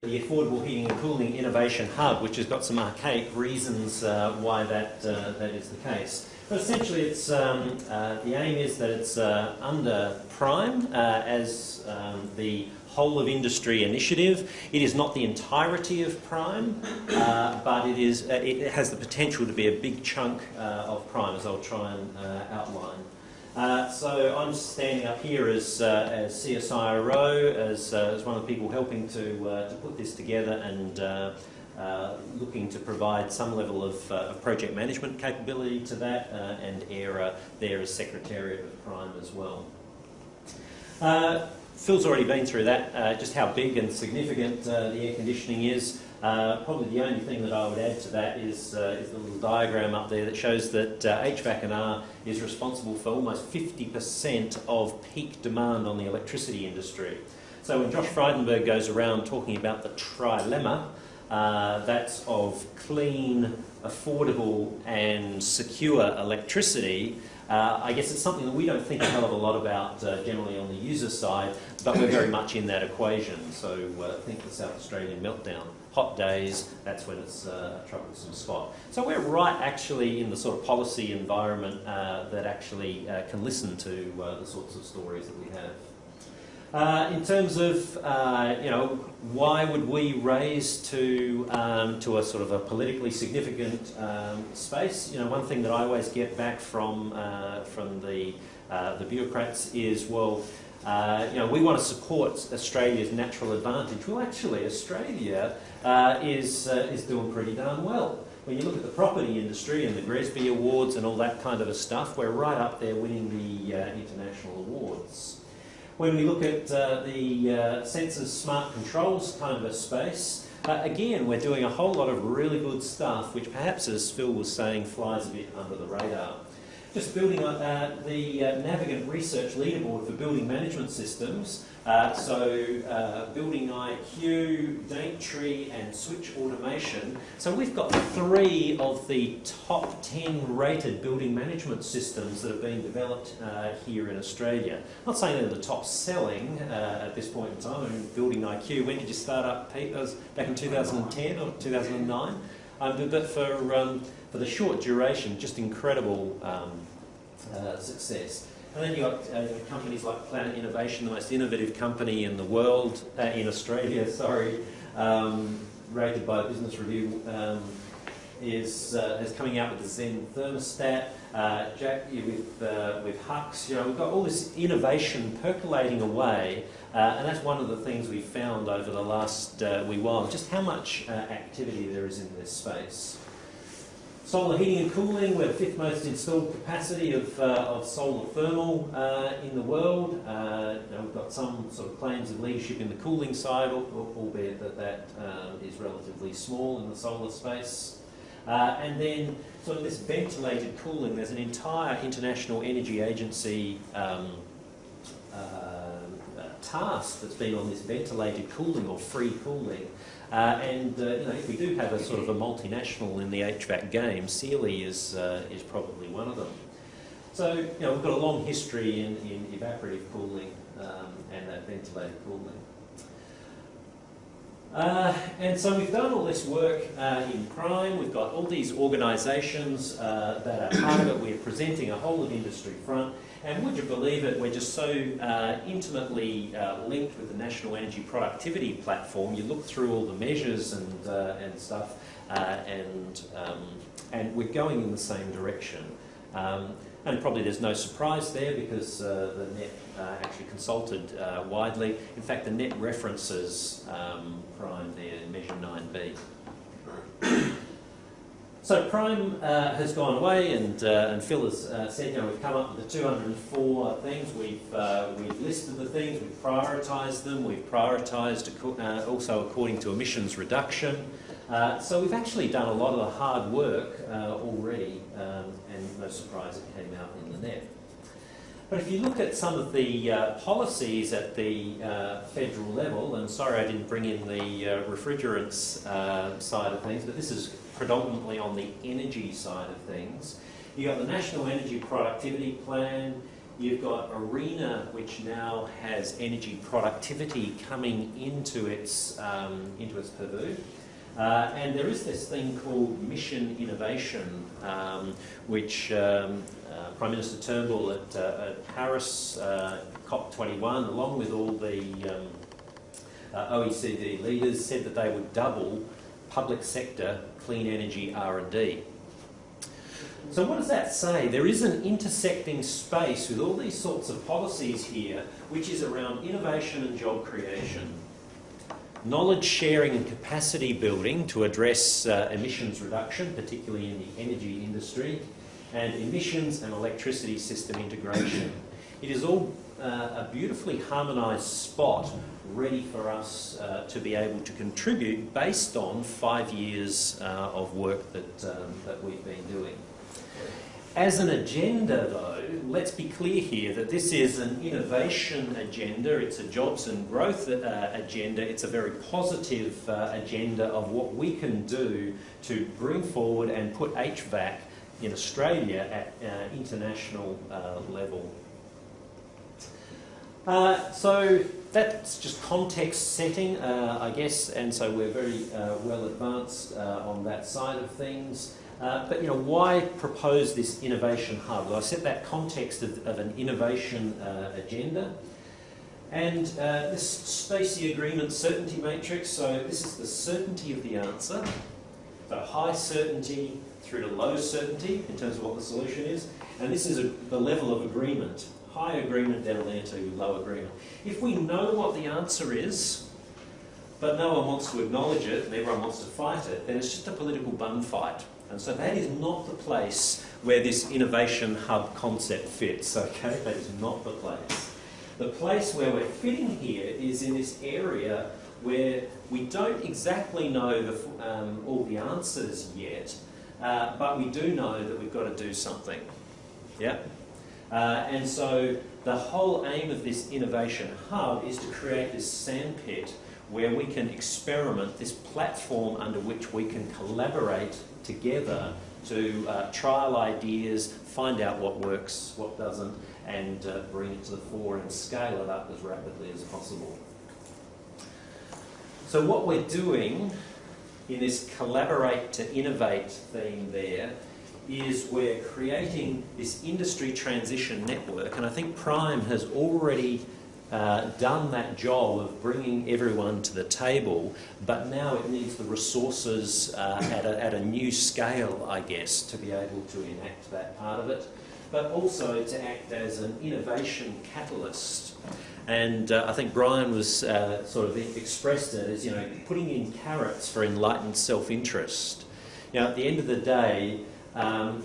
The Affordable Heating and Cooling Innovation Hub, which has got some archaic reasons why that is the case. But essentially, it's the aim is that it's under Prime as the whole of industry initiative. It is not the entirety of Prime, but it has the potential to be a big chunk of Prime, as I'll try and outline. So I'm standing up here as CSIRO, as one of the people helping to put this together and looking to provide some level of project management capability to that, and AIRAH there as Secretariat of Prime as well. Phil's already been through that, just how big and significant the air conditioning is. Probably the only thing that I would add to that is the little diagram up there that shows that HVAC&R is responsible for almost 50% of peak demand on the electricity industry. So when Josh Frydenberg goes around talking about the trilemma, that's of clean, affordable and secure electricity, I guess it's something that we don't think a hell of a lot about generally on the user side, but we're very much in that equation. So think the South Australian meltdown. Hot days, that's when it's a troublesome spot. So we're right actually in the sort of policy environment that actually can listen to the sorts of stories that we have. In terms of, why would we raise to a sort of a politically significant space? One thing that I always get back from the bureaucrats is, well, we want to support Australia's natural advantage. Well, actually, Australia is doing pretty darn well. When you look at the property industry and the GRESB awards and all that kind of stuff, we're right up there winning the international awards. When we look at the sensors, smart controls kind of a space, again, we're doing a whole lot of really good stuff, which perhaps, as Phil was saying, flies a bit under the radar. Just building on the Navigant Research Leaderboard for Building Management Systems, Building IQ, Daintree and Switch Automation. So we've got 3 of the top 10 rated building management systems that have been developed here in Australia. Not saying they're the top selling at this point in time. I mean, Building IQ, when did you start up, Pete? That was back in 2010 or 2009? But for the short duration, just incredible success. And then you've got companies like Planet Innovation, the most innovative company in the world, in Australia, rated by Business Review, is coming out with the Zen thermostat. Jack, with Hux, we've got all this innovation percolating away, and that's one of the things we've found over the last wee while, just how much activity there is in this space. Solar heating and cooling, we're the 5th most installed capacity of solar thermal in the world. We've got some sort of claims of leadership in the cooling side, albeit that is relatively small in the solar space. And then sort of this ventilated cooling, there's an entire International Energy Agency task that's been on this ventilated cooling or free cooling. If we do have a sort of a multinational in the HVAC game, Sealy is probably one of them. So we've got a long history in evaporative cooling and that ventilated cooling. And so we've done all this work in Prime. We've got all these organisations that are part of it. We're presenting a whole of industry front. And would you believe it, we're just so intimately linked with the National Energy Productivity Platform. You look through all the measures and stuff, and we're going in the same direction. And probably there's no surprise there because the net actually consulted widely. In fact, the net references Prime there in Measure 9B. So Prime has gone away, and Phil has said, we've come up with the 204 things. We've listed the things, we've prioritised them, we've prioritised also according to emissions reduction. So we've actually done a lot of the hard work already, and no surprise it came out in the net. But if you look at some of the policies at the federal level, and sorry I didn't bring in the refrigerants side of things, but this is predominantly on the energy side of things. You've got the National Energy Productivity Plan, You've got ARENA, which now has energy productivity coming into its purview. And there is this thing called mission innovation, which Prime Minister Turnbull at Paris COP21, along with all the OECD leaders, said that they would double public sector clean energy R&D. So what does that say? There is an intersecting space with all these sorts of policies here, which is around innovation and job creation, knowledge sharing and capacity building to address emissions reduction, particularly in the energy industry, and emissions and electricity system integration. It is all a beautifully harmonised spot ready for us to be able to contribute based on 5 years of work that we've been doing. As an agenda, though, let's be clear here that this is an innovation agenda, it's a jobs and growth agenda, it's a very positive agenda of what we can do to bring forward and put HVAC in Australia at international level. So that's just context setting, I guess, and so we're very well advanced on that side of things. But why propose this innovation hub? Well, I set that context of an innovation agenda. And this Stacey Agreement Certainty Matrix, so this is the certainty of the answer. So high certainty through to low certainty in terms of what the solution is. And this is the level of agreement. High agreement down there to low agreement. If we know what the answer is, but no one wants to acknowledge it and everyone wants to fight it, then it's just a political bun fight. And so that is not the place where this innovation hub concept fits, okay? That is not the place. The place where we're fitting here is in this area where we don't exactly know all the answers yet, but we do know that we've got to do something. Yeah? And so the whole aim of this innovation hub is to create this sandpit where we can experiment, this platform under which we can collaborate together to trial ideas, find out what works, what doesn't, and bring it to the fore and scale it up as rapidly as possible. So what we're doing in this collaborate to innovate theme there is we're creating this industry transition network, and I think Prime has already done that job of bringing everyone to the table, but now it needs the resources at a new scale, I guess, to be able to enact that part of it, but also to act as an innovation catalyst. And I think Brian was sort of expressed it as, putting in carrots for enlightened self-interest. At the end of the day,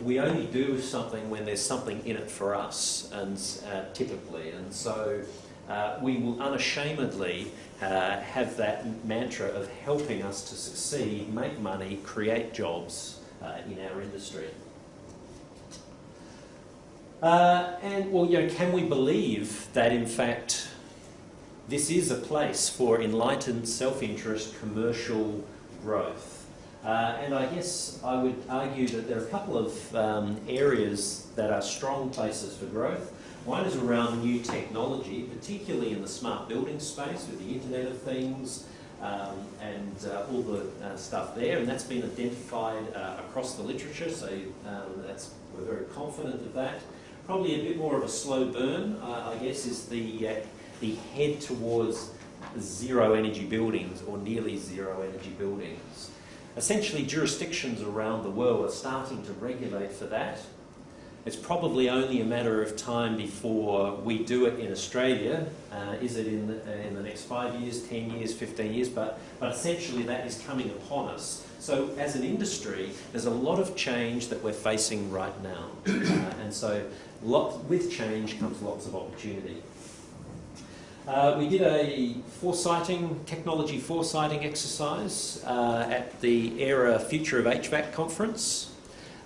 we only do something when there's something in it for us, and typically, and so we will unashamedly have that mantra of helping us to succeed, make money, create jobs in our industry. Can we believe that in fact this is a place for enlightened self-interest commercial growth? And I guess I would argue that there are a couple of areas that are strong places for growth. One is around new technology, particularly in the smart building space with the Internet of Things and all the stuff there, and that's been identified across the literature, so we're very confident of that. Probably a bit more of a slow burn, I guess, is the head towards zero energy buildings or nearly zero energy buildings. Essentially, jurisdictions around the world are starting to regulate for that. It's probably only a matter of time before we do it in Australia. Is it in the next 5 years, 10 years, 15 years? But essentially that is coming upon us. So as an industry, there's a lot of change that we're facing right now. And so with change comes lots of opportunity. We did a technology foresighting exercise at the AIRAH Future of HVAC conference.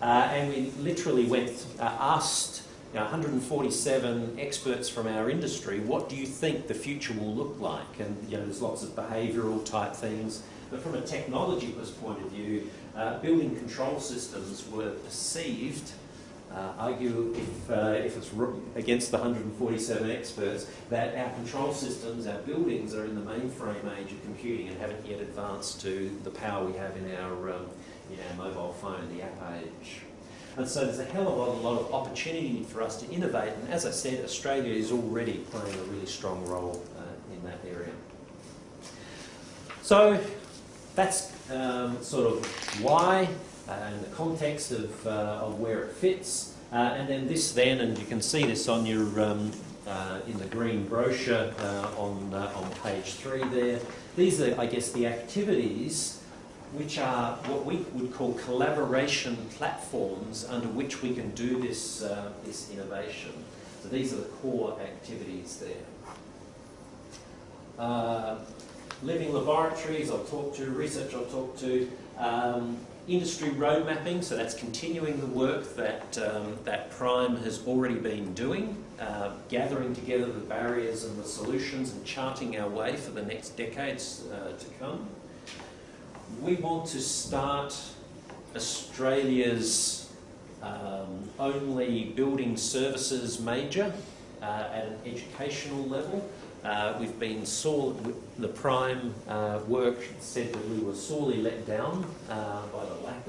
And we literally asked 147 experts from our industry, what do you think the future will look like? And there's lots of behavioural type things. But from a technology point of view, building control systems were perceived argue, if it's against the 147 experts, that our control systems, our buildings are in the mainframe age of computing and haven't yet advanced to the power we have in our mobile phone, the app age. And so there's a hell of a lot of opportunity for us to innovate, and as I said, Australia is already playing a really strong role in that area. So that's sort of why, in the context of where it fits, and then this then, and you can see this on your in the green brochure on page 3 there. These are, I guess, the activities which are what we would call collaboration platforms under which we can do this this innovation. So these are the core activities there. Living laboratories I'll talk to, research I'll talk to, industry road mapping, so that's continuing the work that, that Prime has already been doing, gathering together the barriers and the solutions and charting our way for the next decades to come. We want to start Australia's only building services major at an educational level. We've been the Prime work said that we were sorely let down by the lack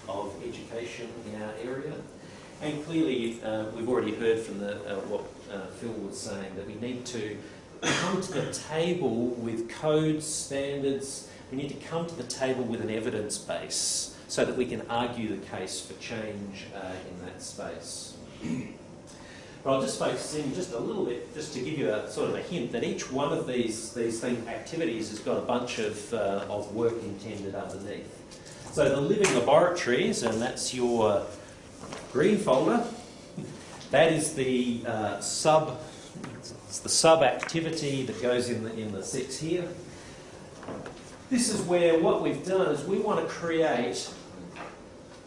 of education in our area. And clearly, we've already heard from what Phil was saying, that we need to come to the table with codes, standards. We need to come to the table with an evidence base so that we can argue the case for change in that space. But I'll just focus in just a little bit, just to give you a sort of a hint that each one of these activities has got a bunch of work intended underneath. So the living laboratories, and that's your green folder. That is the sub activity that goes in the 6 here. This is where what we've done is we want to create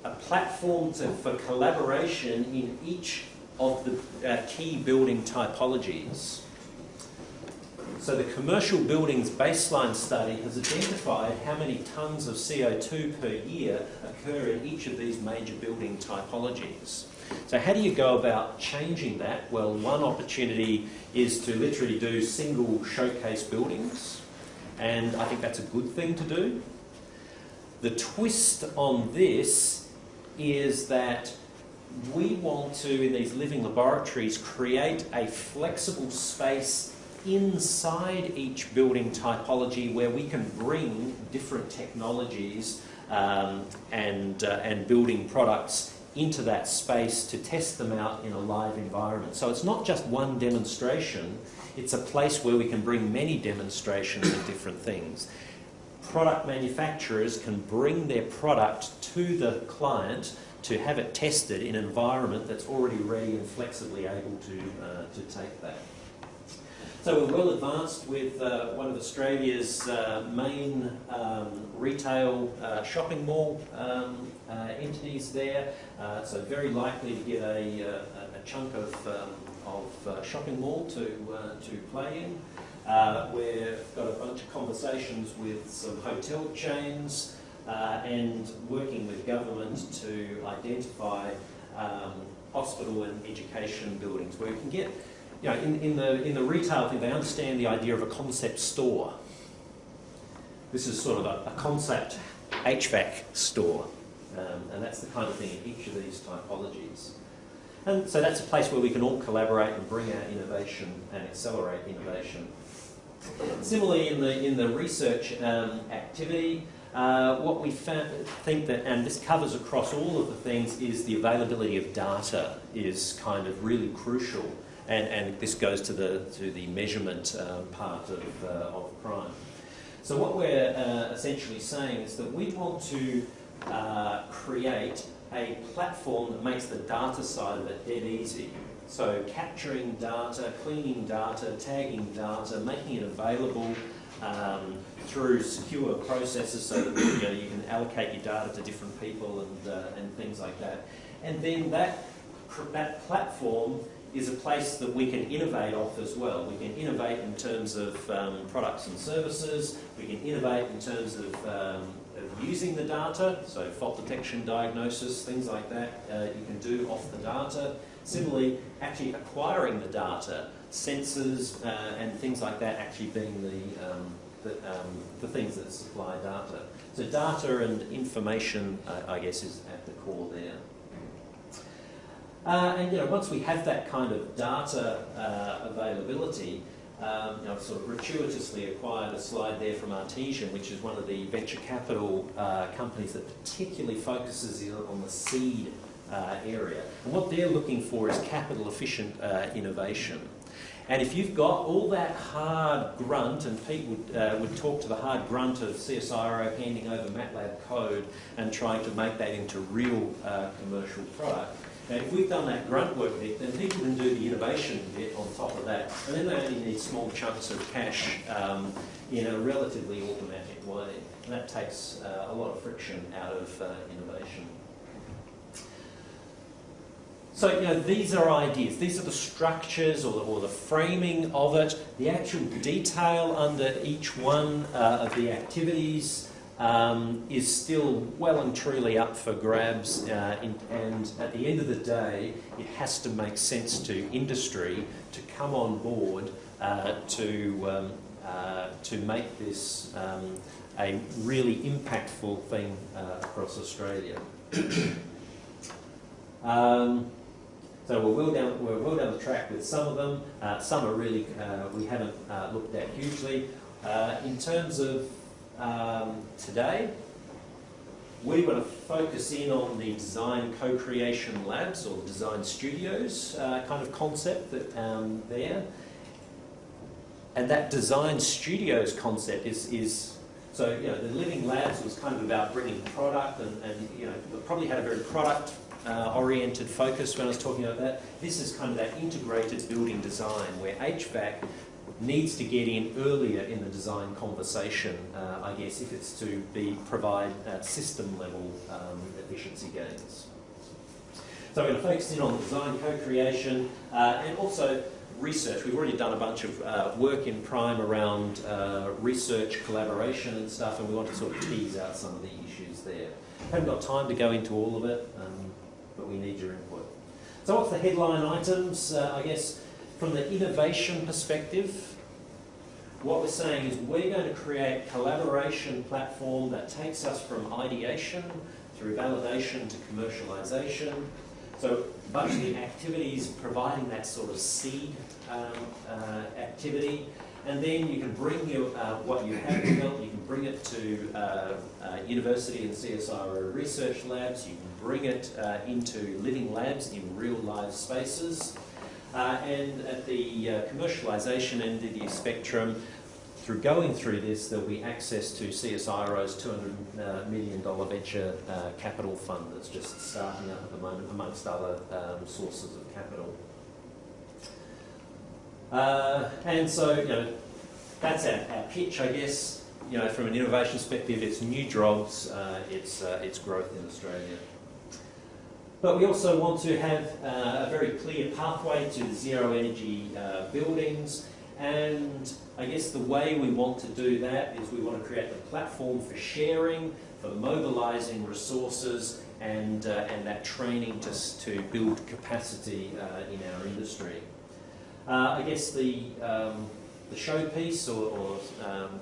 a platform for collaboration in each of the key building typologies. So the commercial buildings baseline study has identified how many tonnes of CO2 per year occur in each of these major building typologies. So how do you go about changing that? Well, one opportunity is to literally do single showcase buildings, and I think that's a good thing to do. The twist on this is that we want to, in these living laboratories, create a flexible space inside each building typology where we can bring different technologies and building products into that space to test them out in a live environment. So it's not just one demonstration, it's a place where we can bring many demonstrations of different things. Product manufacturers can bring their product to the client to have it tested in an environment that's already ready and flexibly able to take that. So we're well advanced with one of Australia's main retail shopping mall entities there. So very likely to get a chunk of shopping mall to play in. We've got a bunch of conversations with some hotel chains and working with government to identify hospital and education buildings where we can get, you know, in the retail thing, they understand the idea of a concept store. This is sort of a concept HVAC store, and that's the kind of thing in each of these typologies. And so that's a place where we can all collaborate and bring out innovation and accelerate innovation. Similarly, in the research activity, what we think that, and this covers across all of the things, is the availability of data is kind of really crucial, and this goes to the measurement part of Prime. So what we're essentially saying is that we want to create a platform that makes the data side of it dead easy. So capturing data, cleaning data, tagging data, making it available through secure processes so that you can allocate your data to different people and things like that. And then that platform is a place that we can innovate off as well. We can innovate in terms of products and services. We can innovate in terms of using the data, so fault detection, diagnosis, things like that you can do off the data. Similarly, actually acquiring the data, sensors and things like that actually being the things that supply data. So data and information, I guess, is at the core there. And once we have that kind of data availability, I've sort of gratuitously acquired a slide there from Artesian, which is one of the venture capital companies that particularly focuses on the seed area. And what they're looking for is capital efficient innovation. And if you've got all that hard grunt, and Pete would talk to the hard grunt of CSIRO handing over MATLAB code and trying to make that into real commercial product. Now, if we've done that grunt work bit, then people can do the innovation bit on top of that, and then they only need small chunks of cash in a relatively automatic way. And that takes a lot of friction out of innovation. So, these are ideas. These are the structures or the framing of it. The actual detail under each one of the activities is still well and truly up for grabs. And at the end of the day, it has to make sense to industry to come on board to make this a really impactful thing across Australia. So we're well down the track with some of them. Some are really we haven't looked at hugely. In terms of today, we want to focus in on the design co-creation labs or design studios kind of concept that there. And that design studios concept is so the living labs was kind of about bringing product and probably had a very product oriented focus when I was talking about that. This is kind of that integrated building design where HVAC needs to get in earlier in the design conversation, I guess, if it's to provide system level efficiency gains. So we're going to focus in on design co-creation and also research. We've already done a bunch of work in Prime around research collaboration and stuff, and we want to sort of tease out some of the issues there. Haven't got time to go into all of it, but we need your input. So what's the headline items? I guess from the innovation perspective, what we're saying is we're going to create a collaboration platform that takes us from ideation through validation to commercialisation. So a bunch of the activities providing that sort of seed activity, and then you can bring what you have developed, you can bring it to university and CSIRO research labs, you can bring it into living labs in real live spaces, and at the commercialisation end of the spectrum, through going through this, there'll be access to CSIRO's $200 million venture capital fund that's just starting up at the moment, amongst other sources of capital. And so, that's our pitch, I guess. From an innovation perspective, it's new jobs, it's growth in Australia. But we also want to have a very clear pathway to zero energy buildings, and I guess the way we want to do that is we want to create the platform for sharing, for mobilising resources, and that training to build capacity in our industry. I guess the showpiece or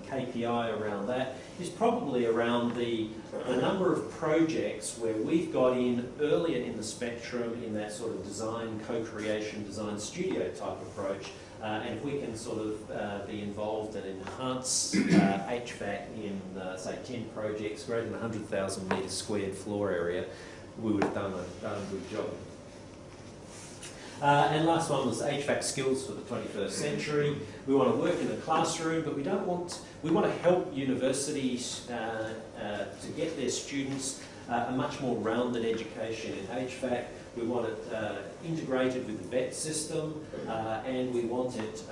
KPI around that is probably around the number of projects where we've got in earlier in the spectrum in that sort of design co-creation, design studio type approach, and if we can sort of be involved and enhance HVAC in say 10 projects greater than 100,000 metres squared floor area, we would have done a good job. And last one was HVAC skills for the 21st century. We want to work in the classroom, but we want to help universities to get their students a much more rounded education in HVAC. We want it integrated with the BET system, and we want it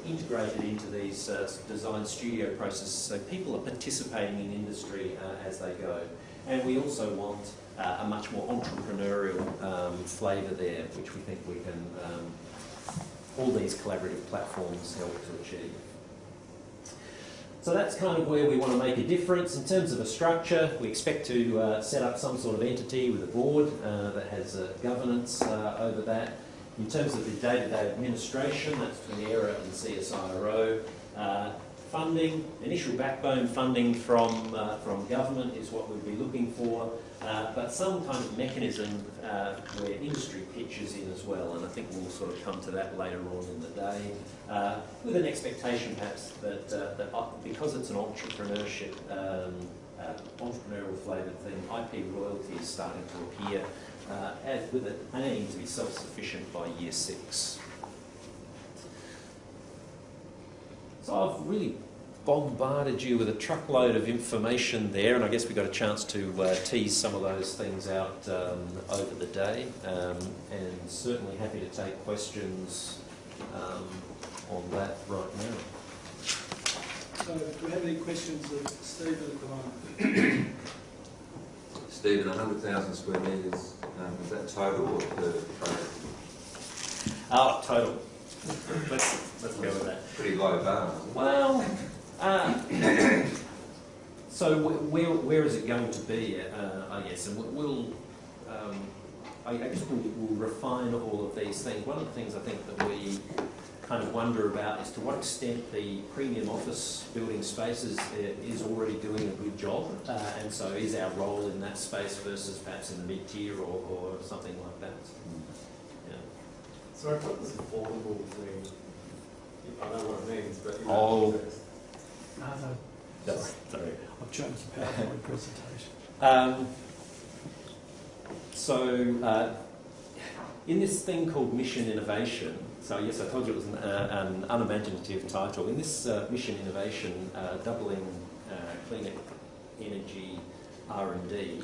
integrated into these design studio processes so people are participating in industry as they go. And we also want a much more entrepreneurial flavour there, which we think we can all these collaborative platforms help to achieve. So that's kind of where we want to make a difference. In terms of a structure, we expect to set up some sort of entity with a board that has governance over that. In terms of the day-to-day administration, that's between AIRAH and CSIRO. Funding, initial backbone funding from government is what we'd be looking for, but some kind of mechanism where industry pitches in as well, and I think we'll sort of come to that later on in the day, with an expectation perhaps that because it's an entrepreneurship, entrepreneurial flavoured thing, IP royalty is starting to appear, with an aim to be self-sufficient by year 6. So I've really bombarded you with a truckload of information there, and I guess we got a chance to tease some of those things out over the day, and certainly happy to take questions on that right now. So do we have any questions of Stephen at the moment? Stephen, 100,000 square metres, is that total or per project? Oh, total. Let's go with that. Pretty low bar. Well, so where is it going to be? I guess, and I guess we'll refine all of these things. One of the things I think that we kind of wonder about is to what extent the premium office building spaces is already doing a good job, and so is our role in that space versus perhaps in the mid-tier or something like that. Yeah. So what does affordable mean? I know what it means, but... Oh. No. Sorry. I've changed the PowerPoint presentation. In this thing called Mission Innovation, so yes, I told you it was an unimaginative title. In this Mission Innovation, doubling clean energy R&D,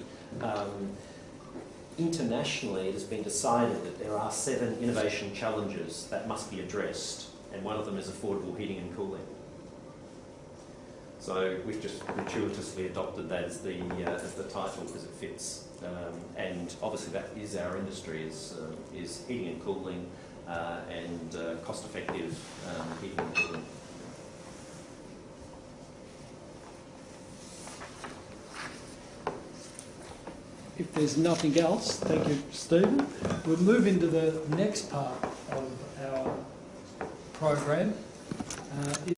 internationally it has been decided that there are 7 innovation challenges that must be addressed, and one of them is affordable heating and cooling. So we've just gratuitously adopted that as the title because it fits, and obviously that is our industry, is heating and cooling and cost-effective heating and cooling. If there's nothing else, thank you, Stephen. We'll move into the next part of our program.